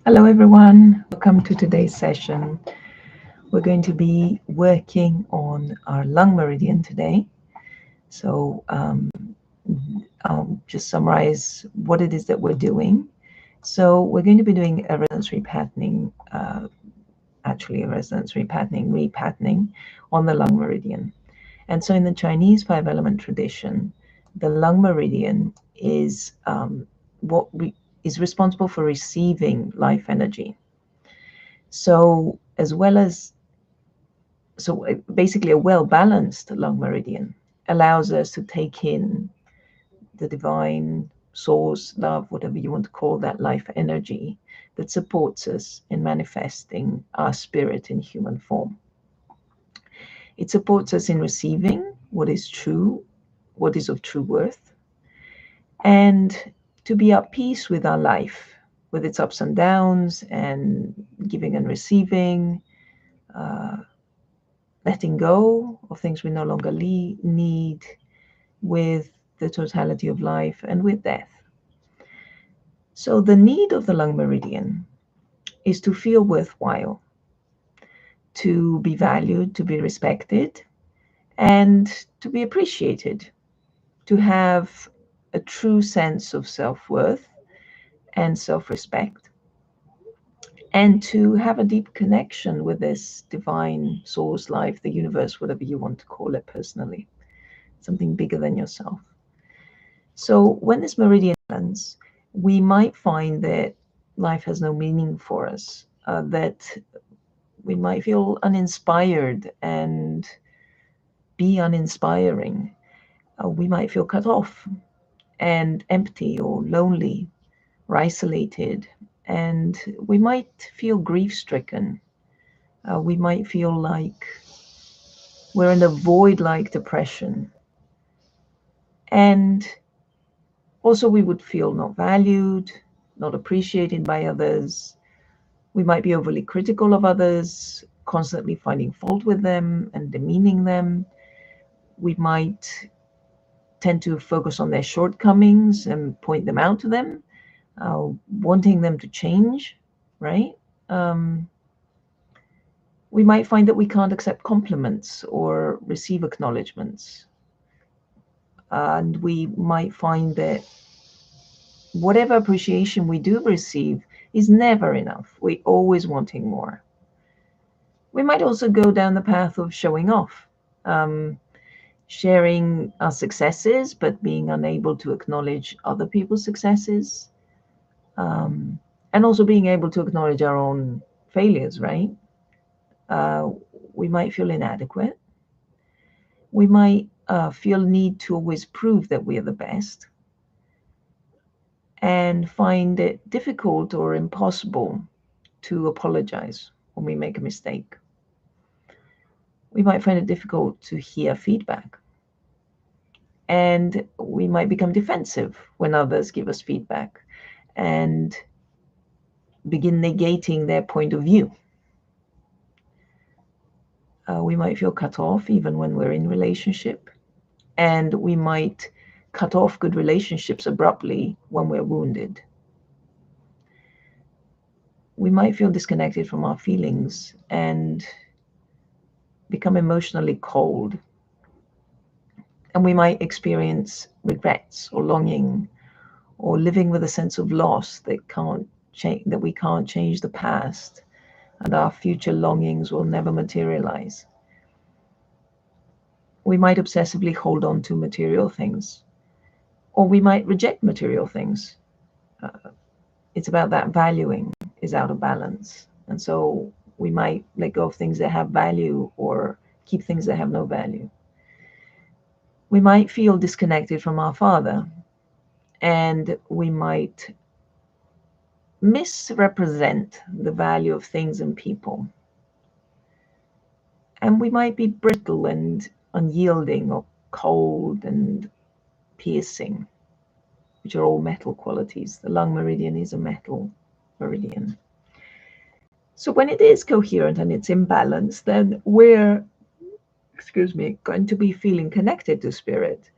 Hello, everyone. Welcome to today's session. We're going to be working on our lung meridian today. So I'll just summarize what it is that we're doing. So we're going to be doing a resonance repatterning, repatterning on the lung meridian. And so in the Chinese five-element tradition, the lung meridian is is responsible for receiving life energy. So basically a well-balanced lung meridian allows us to take in the divine source, love, whatever you want to call that life energy that supports us in manifesting our spirit in human form. It supports us in receiving what is true, what is of true worth, and to be at peace with our life, with its ups and downs, and giving and receiving, letting go of things we no longer need, with the totality of life and with death. So the need of the lung meridian is to feel worthwhile, to be valued, to be respected, and to be appreciated, to have a true sense of self-worth and self-respect, and to have a deep connection with this divine source, life, the universe, whatever you want to call it personally, something bigger than yourself. So when this meridian lands, we might find that life has no meaning for us, that we might feel uninspired and be uninspiring. We might feel cut off and empty or lonely or isolated, and we might feel grief-stricken. We might feel like we're in a void-like depression. And also we would feel not valued, not appreciated by others. We might be overly critical of others, constantly finding fault with them and demeaning them. We might tend to focus on their shortcomings and point them out to them, wanting them to change, right? We might find that we can't accept compliments or receive acknowledgements. And we might find that whatever appreciation we do receive is never enough. We're always wanting more. We might also go down the path of showing off, sharing our successes, but being unable to acknowledge other people's successes, and also being able to acknowledge our own failures, right? Uh, we might feel inadequate. We might feel need to always prove that we are the best, and find it difficult or impossible to apologize when we make a mistake. We might find it difficult to hear feedback, and we might become defensive when others give us feedback and begin negating their point of view. We might feel cut off even when we're in relationship, and we might cut off good relationships abruptly when we're wounded. We might feel disconnected from our feelings and become emotionally cold. And we might experience regrets or longing, or living with a sense of loss that we can't change the past, and our future longings will never materialize. We might obsessively hold on to material things, or we might reject material things. It's about that valuing is out of balance. And so we might let go of things that have value or keep things that have no value. We might feel disconnected from our Father, and we might misrepresent the value of things and people. And we might be brittle and unyielding or cold and piercing, which are all metal qualities. The lung meridian is a metal meridian. So when it is coherent and it's in balance, then we're, going to be feeling connected to spirit,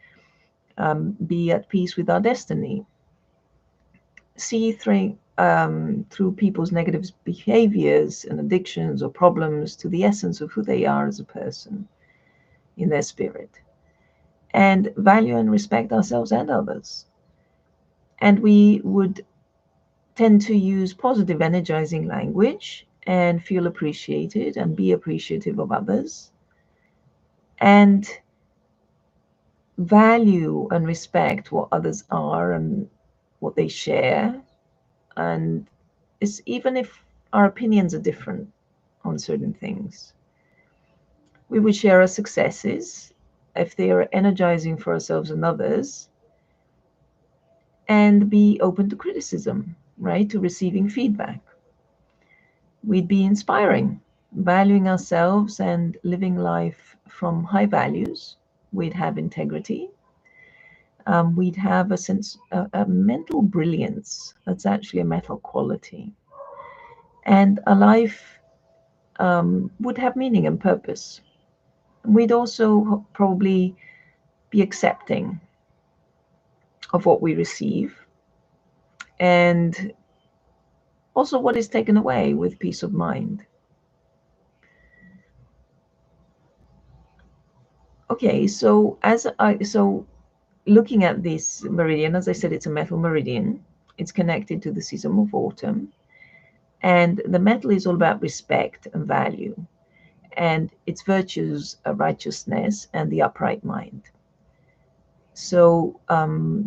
be at peace with our destiny, see through people's negative behaviors and addictions or problems to the essence of who they are as a person in their spirit, and value and respect ourselves and others. And we would tend to use positive, energizing language and feel appreciated and be appreciative of others, and value and respect what others are and what they share. And it's even if our opinions are different on certain things, we would share our successes if they are energizing for ourselves and others, and be open to criticism, right? To receiving feedback. We'd be inspiring, valuing ourselves and living life from high values. We'd have integrity. We'd have a sense, a mental brilliance. That's actually a mental quality. And a life would have meaning and purpose. We'd also probably be accepting of what we receive, and also what is taken away, with peace of mind. Okay, so looking at this meridian, as I said, it's a metal meridian. It's connected to the season of autumn, and the metal is all about respect and value, and its virtues are righteousness and the upright mind. So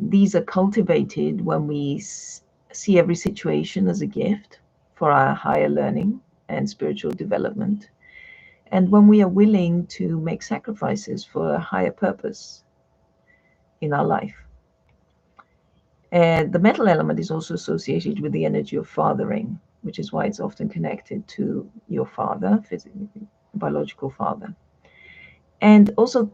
these are cultivated when we see every situation as a gift for our higher learning and spiritual development, and when we are willing to make sacrifices for a higher purpose in our life. And the metal element is also associated with the energy of fathering, which is why it's often connected to your father, biological father. And also,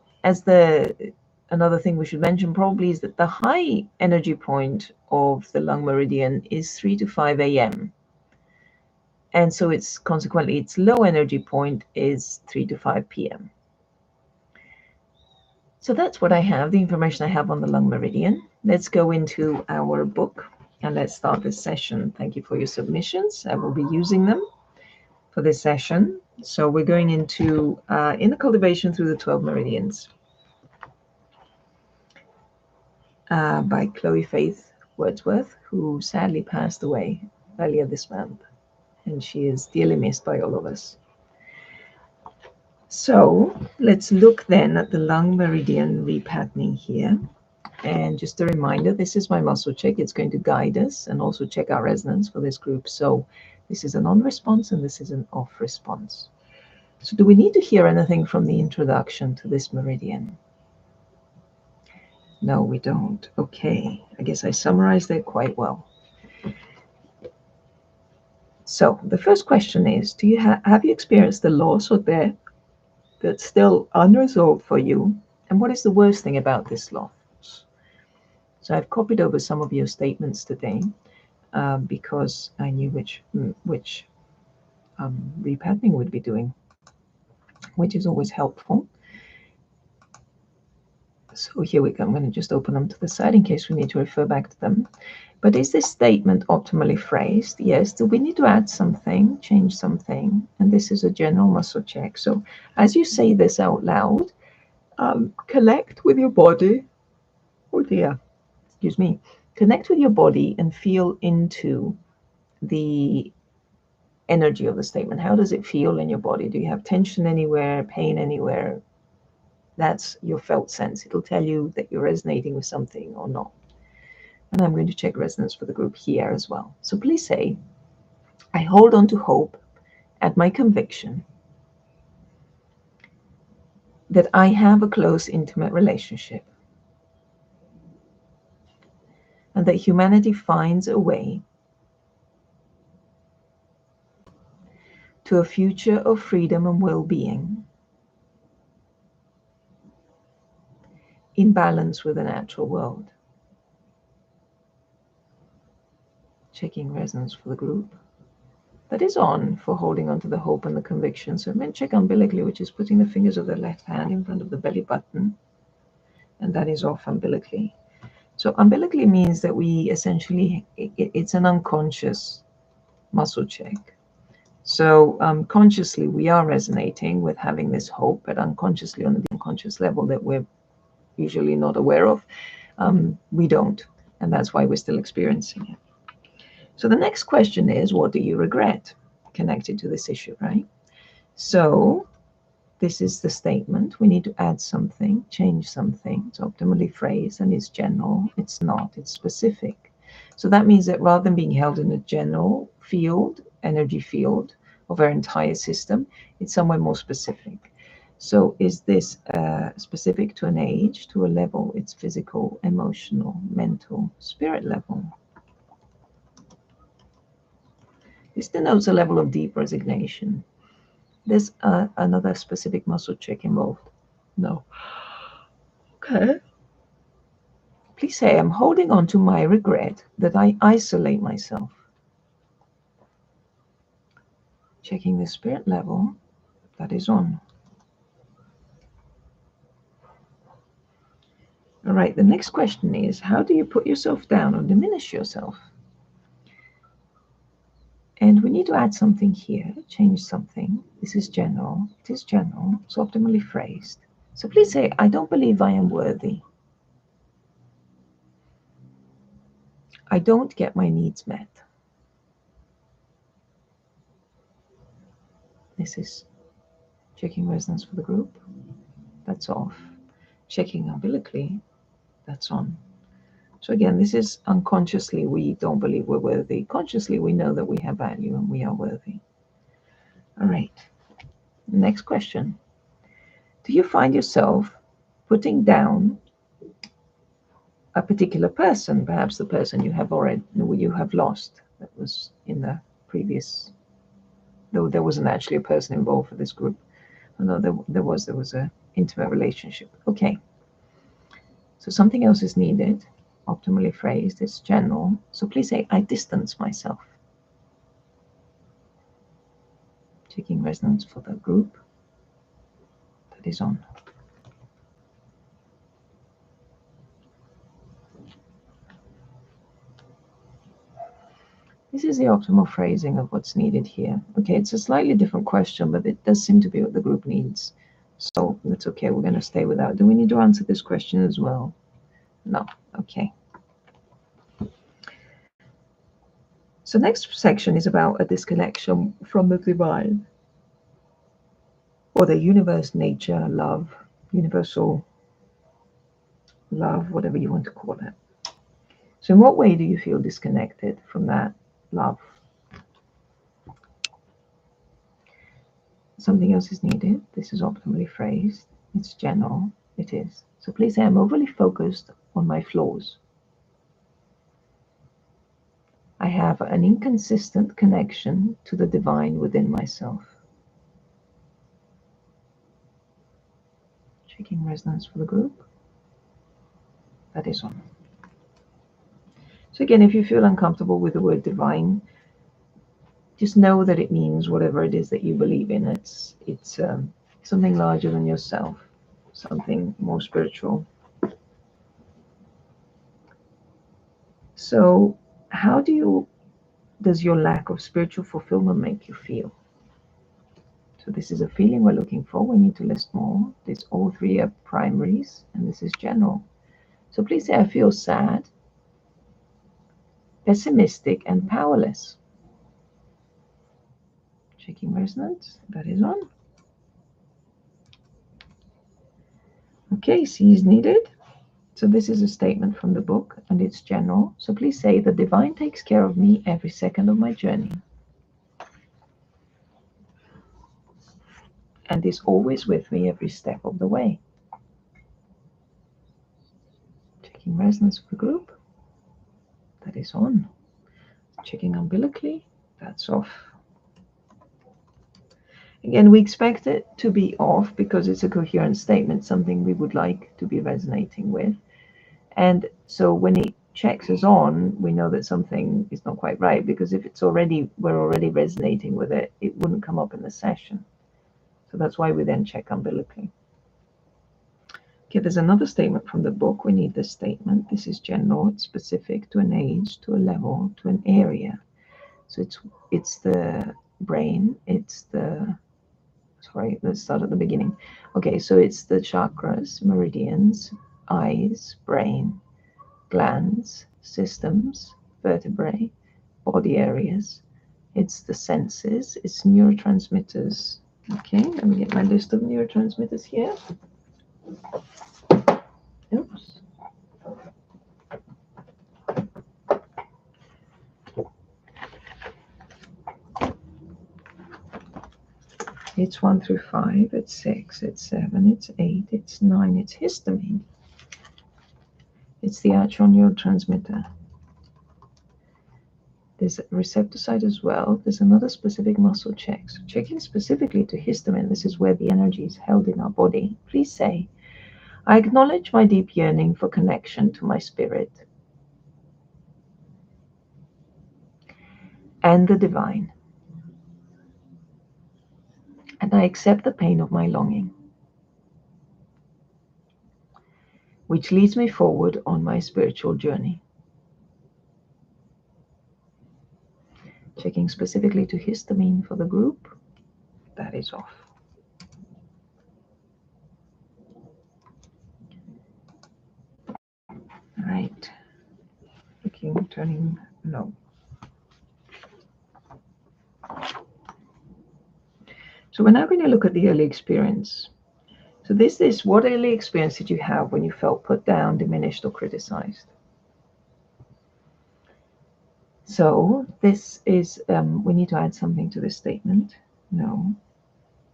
another thing we should mention probably is that the high energy point of the lung meridian is 3 to 5 a.m. And so consequently its low energy point is 3 to 5 p.m. So that's what I have, the information I have on the lung meridian. Let's go into our book and let's start this session. Thank you for your submissions. I will be using them for this session. So we're going into Inner Cultivation Through the 12 Meridians by Chloe Faith Wordsworth, who sadly passed away earlier this month. And she is dearly missed by all of us. So let's look then at the lung meridian repatterning here. And just a reminder, this is my muscle check. It's going to guide us and also check our resonance for this group. So this is an on response and this is an off response. So do we need to hear anything from the introduction to this meridian? No, we don't. Okay, I guess I summarized it quite well. So the first question is, do you have you experienced the loss or death that's still unresolved for you? And what is the worst thing about this loss? So I've copied over some of your statements today because I knew which repatterning would be doing, which is always helpful. So here we go. I'm going to just open them to the side in case we need to refer back to them. But is this statement optimally phrased? Yes. Do we need to add something, change something? And this is a general muscle check. So as you say this out loud, connect with your body. Oh dear, excuse me. Connect with your body and feel into the energy of the statement. How does it feel in your body? Do you have tension anywhere, pain anywhere? That's your felt sense. It'll tell you that you're resonating with something or not. And I'm going to check resonance for the group here as well. So please say, I hold on to hope and my conviction that I have a close, intimate relationship and that humanity finds a way to a future of freedom and well-being in balance with the natural world. Checking resonance for the group. That is on for holding on to the hope and the conviction. So I'm going to check umbilically, which is putting the fingers of the left hand in front of the belly button. And that is off umbilically. So umbilically means that we essentially, it's an unconscious muscle check. So consciously we are resonating with having this hope, but unconsciously on the unconscious level that we're usually not aware of, we don't. And that's why we're still experiencing it. So the next question is, what do you regret? Connected to this issue, right? So this is the statement. We need to add something, change something. It's optimally phrased and it's general. It's not, it's specific. So that means that rather than being held in a general field, energy field of our entire system, it's somewhere more specific. So is this specific to an age, to a level? It's physical, emotional, mental, spirit level. This denotes a level of deep resignation. There's another specific muscle check involved. No. Okay. Please say, I'm holding on to my regret that I isolate myself. Checking the spirit level, that is on. All right, the next question is, how do you put yourself down or diminish yourself? And we need to add something here, change something. This is general. It is general. It's optimally phrased. So please say, I don't believe I am worthy. I don't get my needs met. This is checking resonance for the group. That's off. Checking umbilically. That's on. So again, this is unconsciously we don't believe we're worthy. Consciously we know that we have value and we are worthy. All right. Next question. Do you find yourself putting down a particular person, perhaps the person you have lost that was in the previous, though there wasn't actually a person involved for this group. No, there was a intimate relationship. Okay. So something else is needed, optimally phrased, it's general. So please say, I distance myself. Checking resonance for the group. That is on. This is the optimal phrasing of what's needed here. Okay, it's a slightly different question, but it does seem to be what the group needs. So that's okay, we're going to stay with that. Do we need to answer this question as well? No, okay. So next section is about a disconnection from the divine, or the universe, nature, love, universal love, whatever you want to call it. So in what way do you feel disconnected from that love? Something else is needed. This is optimally phrased. It's general. It is. So please say, I'm overly focused on my flaws. I have an inconsistent connection to the divine within myself. Checking resonance for the group. That is on. So again, if you feel uncomfortable with the word divine, just know that it means whatever it is that you believe in. It's something larger than yourself, something more spiritual. So how does your lack of spiritual fulfillment make you feel? So this is a feeling we're looking for. We need to list more. These all three are primaries, and this is general. So please say, I feel sad, pessimistic, and powerless. Checking resonance. That is on. Okay, C is needed. So this is a statement from the book, and it's general. So please say, the divine takes care of me every second of my journey, and is always with me every step of the way. Checking resonance for the group. That is on. Checking umbilically. That's off. Again, we expect it to be off because it's a coherent statement, something we would like to be resonating with. And so when it checks us on, we know that something is not quite right, because if we're already resonating with it, it wouldn't come up in the session. So that's why we then check umbilically. Okay, there's another statement from the book. We need this statement. This is general. It's specific to an age, to a level, to an area. So it's the brain. It's the, sorry, let's start at the beginning. Okay, so it's the chakras, meridians, eyes, brain, glands, systems, vertebrae, body areas. It's the senses. It's neurotransmitters. Okay, let me get my list of neurotransmitters here. Oops. It's 1 through 5, it's 6, it's 7, it's 8, it's 9, it's histamine. It's the actual neurotransmitter. There's a receptor site as well. There's another specific muscle check. So checking specifically to histamine, this is where the energy is held in our body. Please say, I acknowledge my deep yearning for connection to my spirit and the divine, and I accept the pain of my longing, which leads me forward on my spiritual journey. Checking specifically to histamine for the group, that is off. Right. Looking, turning, no. So we're now going to look at the early experience. So this is, what early experience did you have when you felt put down, diminished, or criticized? So this is, we need to add something to this statement. No.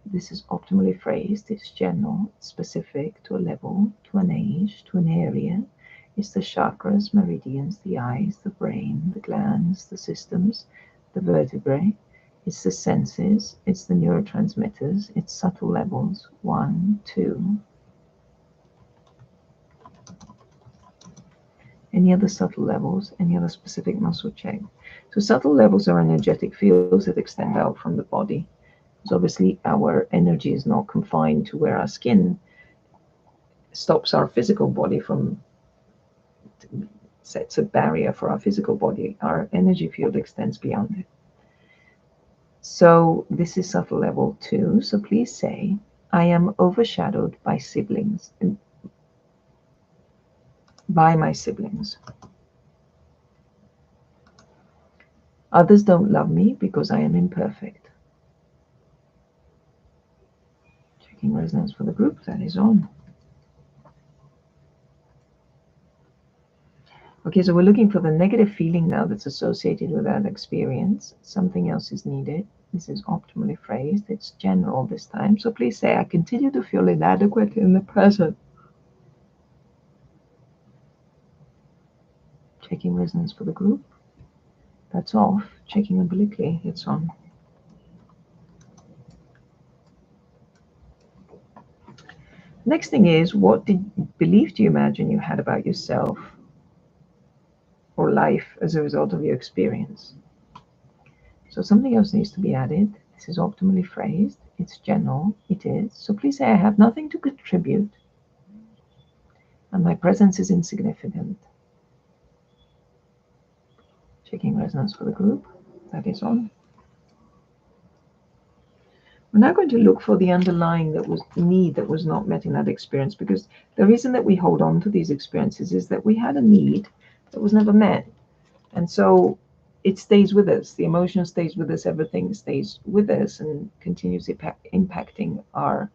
This is optimally phrased. It's general, specific to a level, to an age, to an area. It's the chakras, meridians, the eyes, the brain, the glands, the systems, the vertebrae. It's the senses. It's the neurotransmitters. It's subtle levels. 1, 2. Any other subtle levels? Any other specific muscle check? So subtle levels are energetic fields that extend out from the body. So obviously our energy is not confined to where our skin stops our physical body from, sets a barrier for our physical body. Our energy field extends beyond it. So this is subtle level 2. So please say, I am overshadowed by siblings, by my siblings. Others don't love me because I am imperfect. Checking resonance for the group, that is on. Okay, so we're looking for the negative feeling now that's associated with that experience. Something else is needed. This is optimally phrased. It's general this time. So please say, I continue to feel inadequate in the present. Checking resonance for the group. That's off. Checking obliquely. It's on. Next thing is, what belief do you imagine you had about yourself or life as a result of your experience? So something else needs to be added. This is optimally phrased. It's general. It is. So please say, I have nothing to contribute and my presence is insignificant. Checking resonance for the group. That is on. We're now going to look for the underlying need that was not met in that experience, because the reason that we hold on to these experiences is that we had a need that was never met. And so it stays with us. The emotion stays with us. Everything stays with us and continues impacting our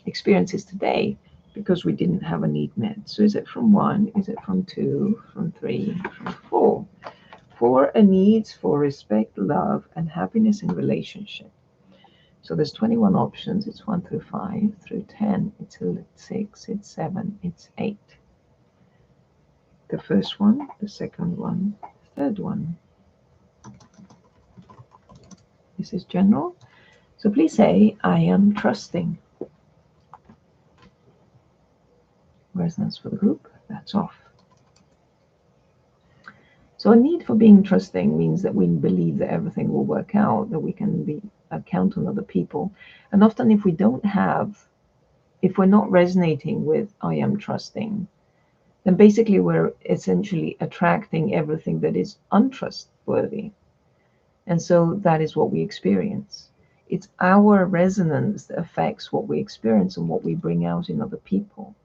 experiences today because we didn't have a need met. So is it from 1? Is it from 2? From 3? From 4? 4 are needs for respect, love, and happiness in relationship. So there's 21 options. It's 1 through 5, through 10. It's 6, it's 7, it's 8. The first one, the second one, the third one. This is general. So please say, I am trusting. Resonance for the group, that's off. So a need for being trusting means that we believe that everything will work out, that we can count on other people. And often if we don't have if we're not resonating with I am trusting, then basically we're essentially attracting everything that is untrustworthy. And so that is what we experience. It's our resonance that affects what we experience and what we bring out in other people.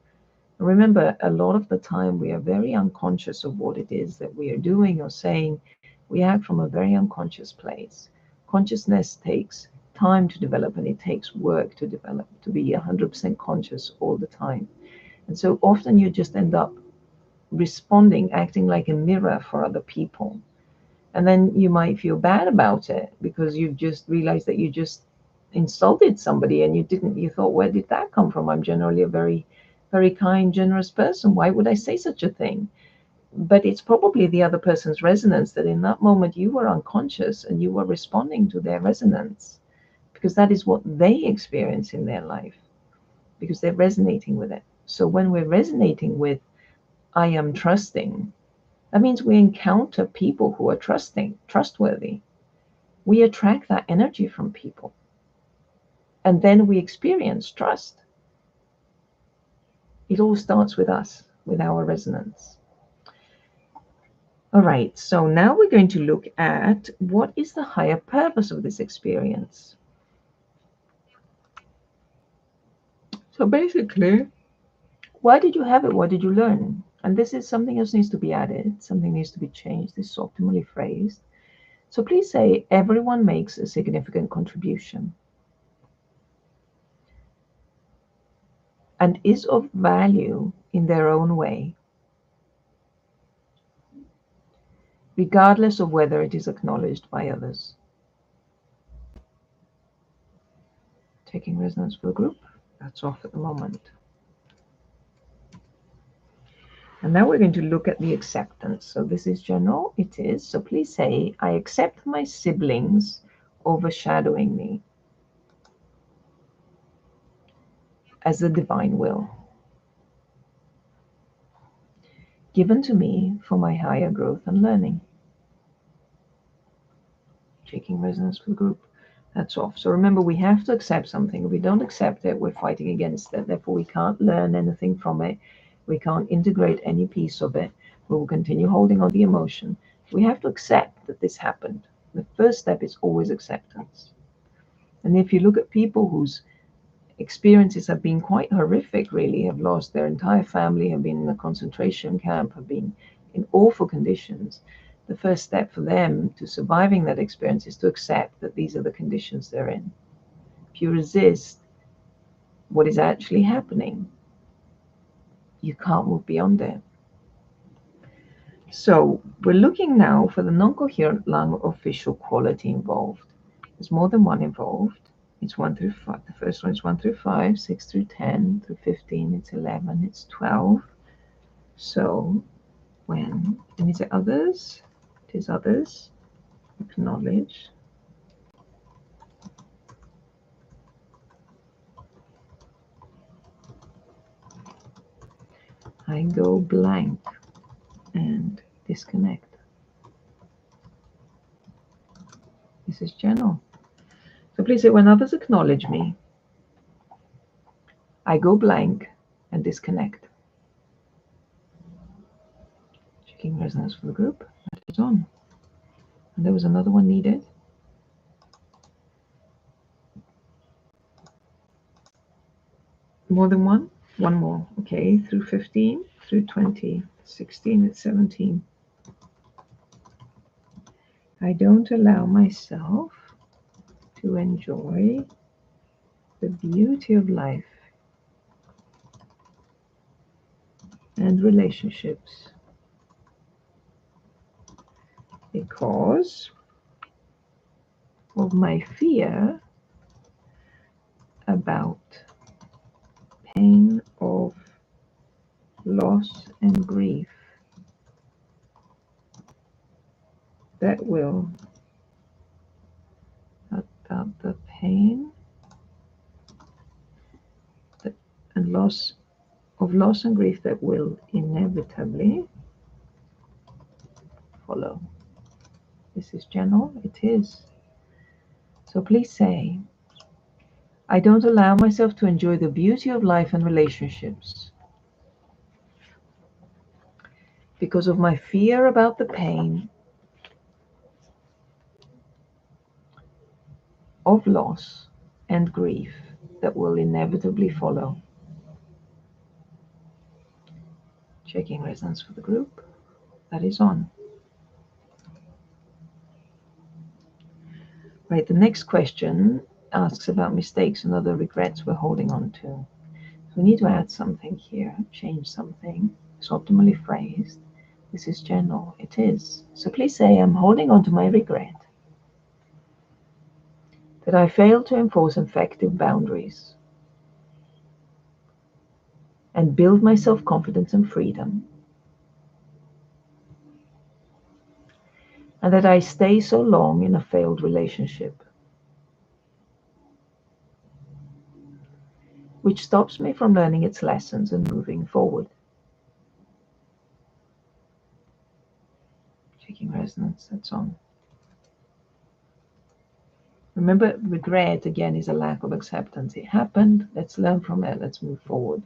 Remember, a lot of the time we are very unconscious of what it is that we are doing or saying. We act from a very unconscious place. Consciousness takes time to develop, and it takes work to develop, to be 100% conscious all the time. And so often you just end up responding, acting like a mirror for other people. And then you might feel bad about it because you've just realized that you just insulted somebody, and you thought, where did that come from? I'm generally a very, very kind, generous person. Why would I say such a thing? But it's probably the other person's resonance, that in that moment you were unconscious and you were responding to their resonance, because that is what they experience in their life, because they're resonating with it. So when we're resonating with I am trusting, that means we encounter people who are trustworthy. We attract that energy from people. And then we experience trust. It all starts with us, with our resonance. All right, so now we're going to look at what is the higher purpose of this experience. So basically, why did you have it? What did you learn? And this is something else needs to be added, something needs to be changed. This is optimally phrased. So please say, everyone makes a significant contribution and is of value in their own way, regardless of whether it is acknowledged by others. Taking resonance for the group. That's off at the moment. And now we're going to look at the acceptance. So this is general. It is. So please say, I accept my siblings overshadowing me as the divine will, given to me for my higher growth and learning. Taking resonance for the group. That's off. So remember, we have to accept something. If we don't accept it, we're fighting against it. Therefore, we can't learn anything from it. We can't integrate any piece of it. We will continue holding on the emotion. We have to accept that this happened. The first step is always acceptance. And if you look at people whose experiences have been quite horrific, really, have lost their entire family, have been in a concentration camp, have been in awful conditions, the first step for them to surviving that experience is to accept that these are the conditions they're in. If you resist what is actually happening, you can't move beyond it. So we're looking now for the non-coherent lung official quality involved. There's more than one involved. It's 1 through 5. The first one is 1 through 5, 6 through 10, through 15, it's 11, it's 12. So when is it others? It is others. Acknowledge. I go blank and disconnect. This is general. So please say, when others acknowledge me, I go blank and disconnect. Checking resonance for the group. That is on. And there was another one needed. More than one? One more. Okay, through 15, through 20, 16, it's 17. I don't allow myself to enjoy the beauty of life and relationships because of my fear about pain of loss and grief that will, about the pain and loss and grief that will inevitably follow. This is general. It is. So please say, I don't allow myself to enjoy the beauty of life and relationships because of my fear about the pain of loss and grief that will inevitably follow. Checking resonance for the group. That is on. Right, the next question asks about mistakes and other regrets we're holding on to. So we need to add something here, change something. It's optimally phrased. This is general. It is. So please say, I'm holding on to my regret that I failed to enforce effective boundaries and build my self-confidence and freedom, and that I stay so long in a failed relationship, which stops me from learning its lessons and moving forward. Checking resonance, that's on. Remember, regret, again, is a lack of acceptance. It happened, let's learn from it, let's move forward.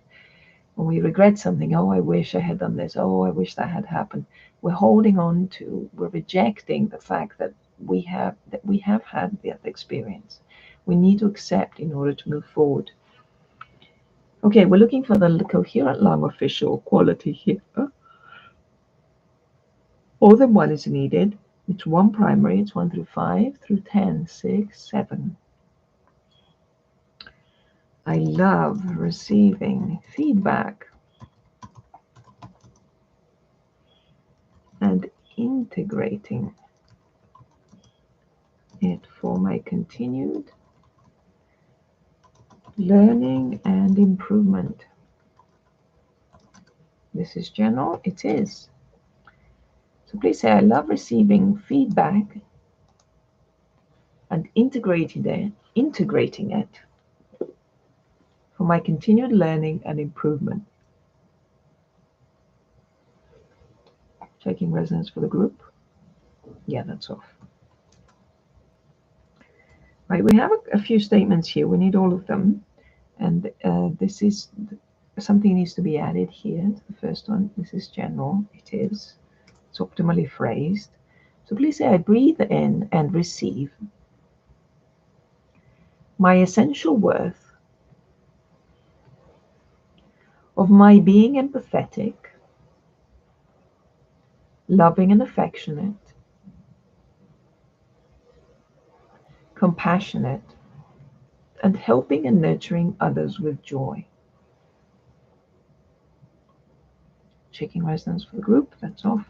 When we regret something, oh, I wish I had done this, oh, I wish that had happened, we're holding on to, we're rejecting the fact that we have had that experience. We need to accept in order to move forward. Okay, we're looking for the coherent lung official quality here. More than one is needed. It's one primary, it's 1 through 5, through 10, 6, 7. I love receiving feedback and integrating it for my continued learning and improvement. This is general, it is. So please say, I love receiving feedback and integrating it for my continued learning and improvement. Checking resonance for the group. Yeah, that's off. Right, we have a few statements here. We need all of them. And this is something needs to be added here. The first one, this is general. It is. It's optimally phrased. So please say, I breathe in and receive my essential worth of my being empathetic, loving and affectionate, compassionate, and helping and nurturing others with joy. Checking resonance for the group. That's off.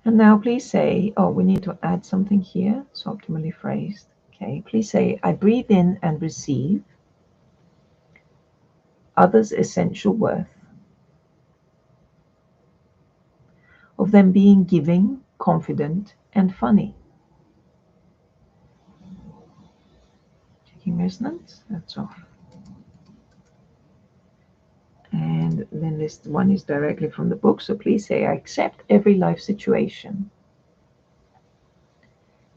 And now please say, oh, we need to add something here. It's optimally phrased. Okay, please say, I breathe in and receive others' essential worth of them being giving, confident, and funny. Checking resonance. That's off. And then this one is directly from the book. So please say, I accept every life situation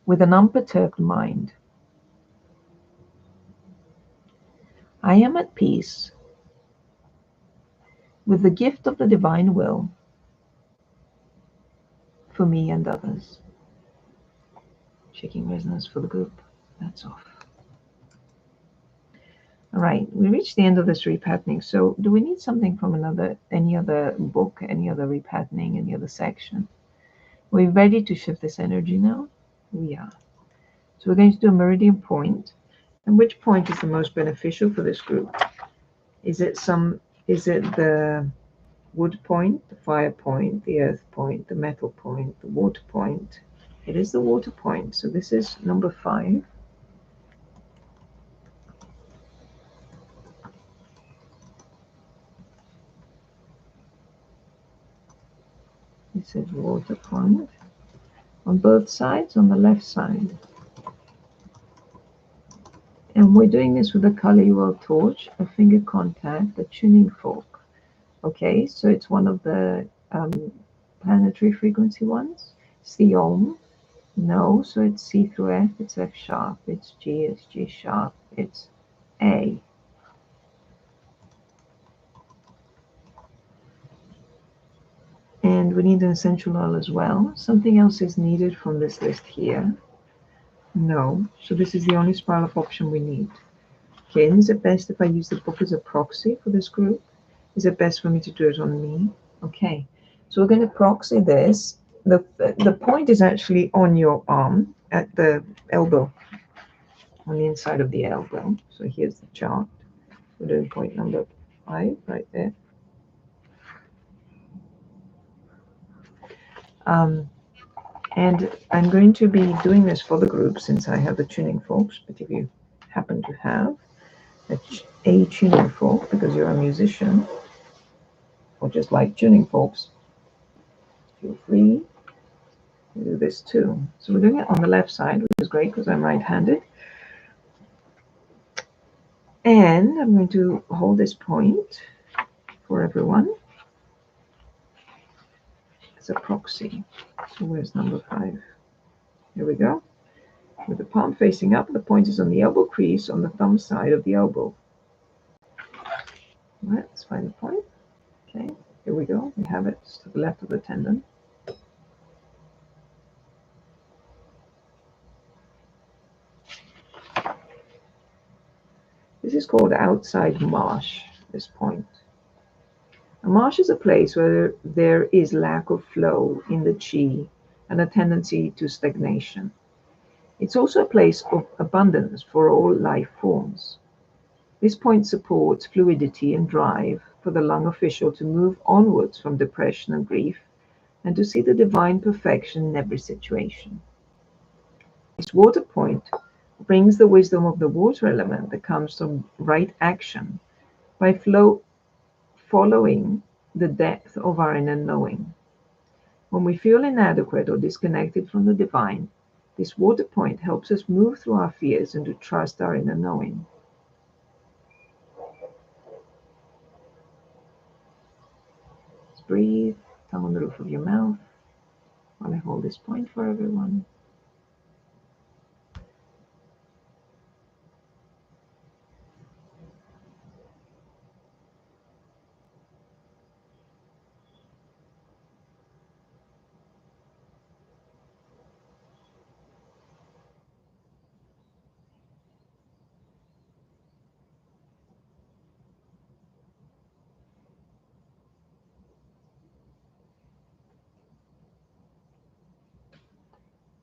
with an unperturbed mind. I am at peace with the gift of the divine will for me and others. Checking resonance for the group. That's off. All right, we reached the end of this repatterning. So do we need something from any other book, any other repatterning, any other section? We're ready to shift this energy now? We are. So we're going to do a meridian point. And which point is the most beneficial for this group? Is it the wood point, the fire point, the earth point, the metal point, the water point? It is the water point. So this is number 5. It says water point on both sides, on the left side. And we're doing this with a color world torch, a finger contact, a tuning fork. Okay, so it's one of the planetary frequency ones. It's the Om. No, so it's C through F, it's F sharp, it's G sharp, it's A. And we need an essential oil as well. Something else is needed from this list here. No, so this is the only spiral of option we need. Okay, and is it best if I use the book as a proxy for this group? Is it best for me to do it on me? Okay, so we're going to proxy this. The point is actually on your arm at the elbow, on the inside of the elbow. So here's the chart. We're doing point number 5 right there. And I'm going to be doing this for the group since I have the tuning forks, but if you happen to have a tuning fork because you're a musician or just like tuning forks, feel free to do this too. So we're doing it on the left side, which is great because I'm right-handed. And I'm going to hold this point for everyone as a proxy. So where's number 5? Here we go. With the palm facing up, the point is on the elbow crease on the thumb side of the elbow. Let's find the point. Okay, here we go. We have it to the left of the tendon. This is called outside marsh, this point. A marsh is a place where there is lack of flow in the chi and a tendency to stagnation. It's also a place of abundance for all life forms. This point supports fluidity and drive for the lung official to move onwards from depression and grief and to see the divine perfection in every situation. This water point brings the wisdom of the water element that comes from right action by following the depth of our inner knowing. When we feel inadequate or disconnected from the divine, this water point helps us move through our fears and to trust our inner knowing. Just breathe, tongue on the roof of your mouth while I hold this point for everyone.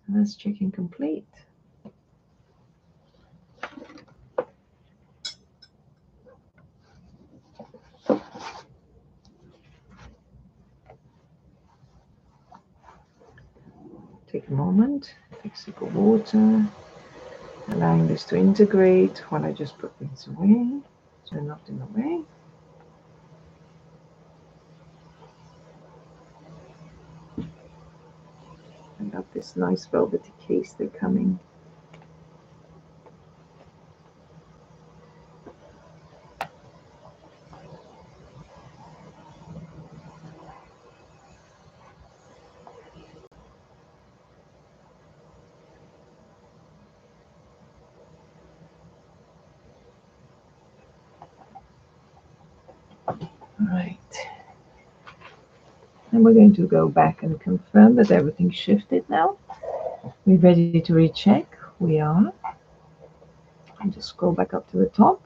And that's checking complete. Take a moment, take a sip of water, allowing this to integrate while I just put things away, so they're not in the way. I got this nice velvety case they're coming. Right. And we're going to go back and confirm that everything's shifted now. We're ready to recheck. We are. And just scroll back up to the top.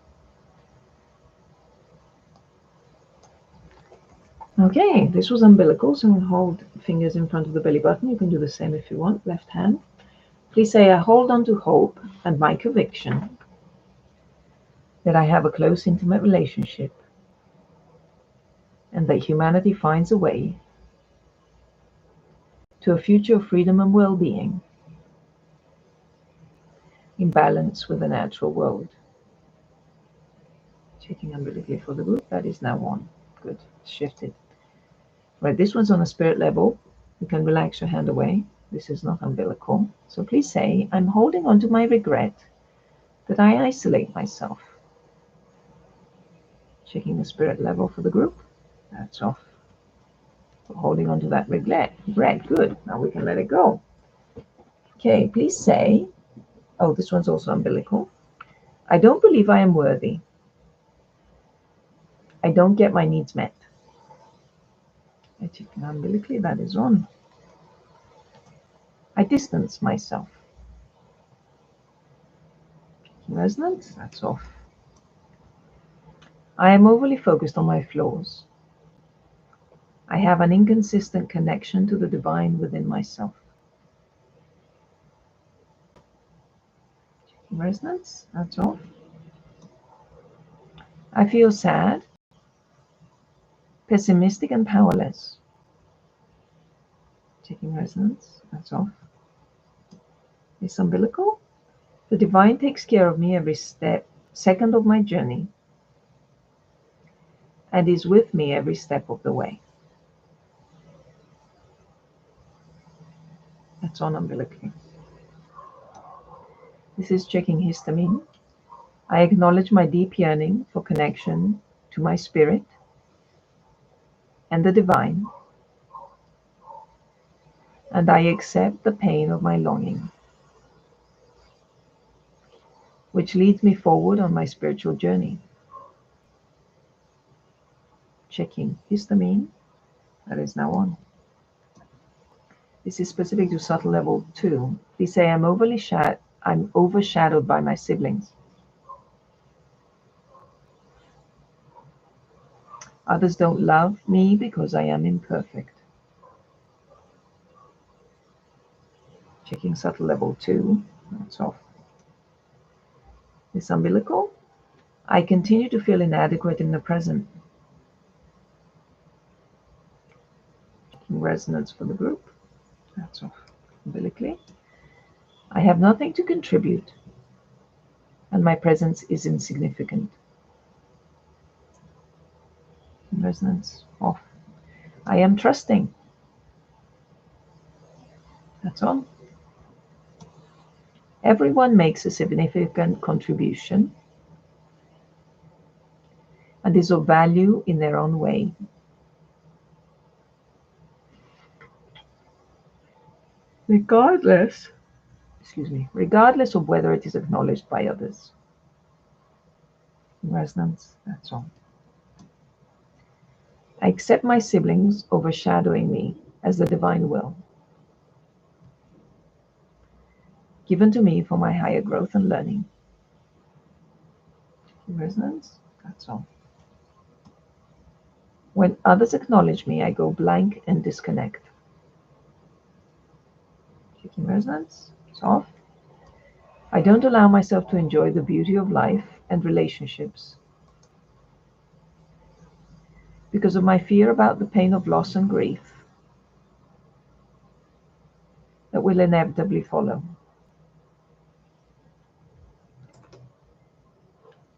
Okay, this was umbilical, so hold fingers in front of the belly button. You can do the same if you want, left hand. Please say, I hold on to hope and my conviction that I have a close, intimate relationship and that humanity finds a way to a future of freedom and well-being in balance with the natural world. Checking umbilically for the group. That is now on. Good. Shifted. Right, this one's on a spirit level. You can relax your hand away. This is not umbilical. So please say, I'm holding on to my regret that I isolate myself. Checking the spirit level for the group. That's off. So holding on to that regret. Good. Now we can let it go. Okay, please say, oh, this one's also umbilical. I don't believe I am worthy. I don't get my needs met. Umbilically, that is on. I distance myself. Resonance, that's off. I am overly focused on my flaws. I have an inconsistent connection to the divine within myself. Resonance, that's off. I feel sad, pessimistic, and powerless. Taking resonance, that's off. This umbilical. The divine takes care of me every second of my journey and is with me every step of the way. That's on umbilically. This is checking histamine. I acknowledge my deep yearning for connection to my spirit and the divine, and I accept the pain of my longing, which leads me forward on my spiritual journey. Checking histamine. That is now on. This is specific to subtle level 2. Please say, I'm overshadowed by my siblings. Others don't love me because I am imperfect. Checking subtle level 2. That's off. This umbilical. I continue to feel inadequate in the present. Checking resonance for the group. That's off. Umbilically. I have nothing to contribute, and my presence is insignificant. Resonance off. I am trusting. That's on. Everyone makes a significant contribution and is of value in their own way. Regardless of whether it is acknowledged by others. Resonance, that's on. I accept my siblings overshadowing me as the divine will, given to me for my higher growth and learning. Resonance, that's on. When others acknowledge me, I go blank and disconnect. Checking resonance, it's off. I don't allow myself to enjoy the beauty of life and relationships because of my fear about the pain of loss and grief that will inevitably follow.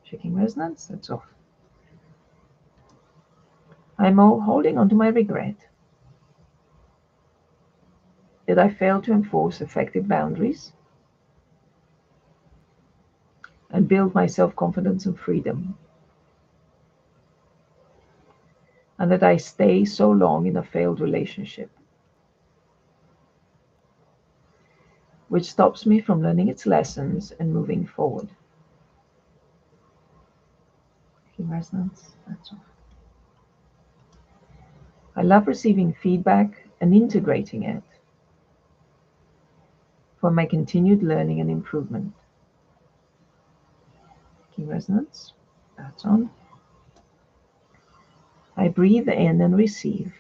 Checking resonance, that's off. I'm holding on to my regret that I failed to enforce effective boundaries and build my self-confidence and freedom, and that I stay so long in a failed relationship, which stops me from learning its lessons and moving forward. Checking resonance, that's off. I love receiving feedback and integrating it for my continued learning and improvement. Checking resonance, that's on. I breathe in and receive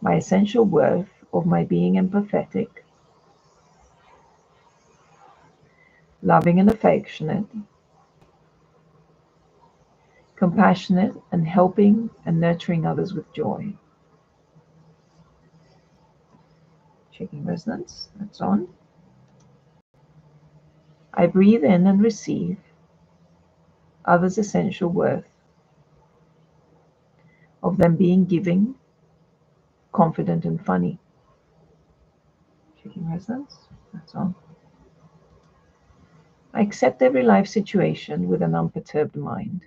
my essential worth of my being empathetic, loving and affectionate, compassionate, and helping and nurturing others with joy. Checking resonance, that's on. I breathe in and receive others' essential worth of them being giving, confident, and funny. Checking resonance, that's on. I accept every life situation with an unperturbed mind.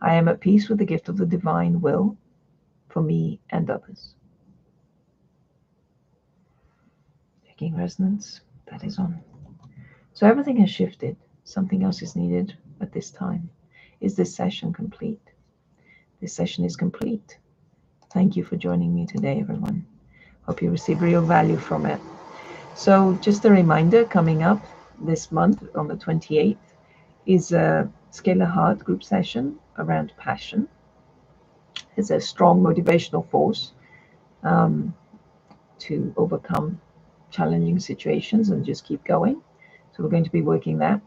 I am at peace with the gift of the divine will for me and others. Checking resonance. That is on. So everything has shifted. Something else is needed at this time. Is this session complete? This session is complete. Thank you for joining me today, everyone. Hope you receive real value from it. So just a reminder, coming up this month on the 28th is a Scalar Heart group session around passion. It's a strong motivational force to overcome challenging situations and just keep going. So we're going to be working that.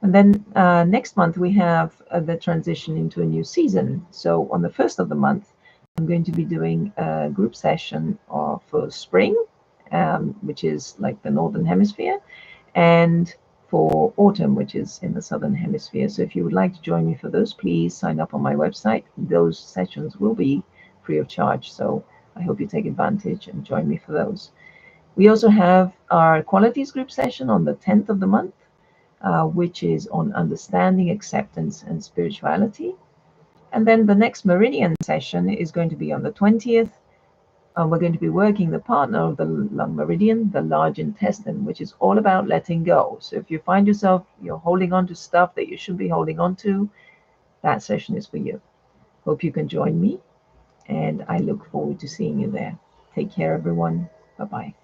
And then next month we have the transition into a new season. So on the first of the month, I'm going to be doing a group session for spring, which is like the Northern Hemisphere, and for autumn, which is in the Southern Hemisphere. So if you would like to join me for those, please sign up on my website. Those sessions will be free of charge. So I hope you take advantage and join me for those. We also have our qualities group session on the 10th of the month, which is on understanding, acceptance, and spirituality. And then the next Meridian session is going to be on the 20th. We're going to be working the partner of the Lung Meridian, the large intestine, which is all about letting go. So if you find yourself, you're holding on to stuff that you shouldn't be holding on to, that session is for you. Hope you can join me, and I look forward to seeing you there. Take care, everyone. Bye-bye.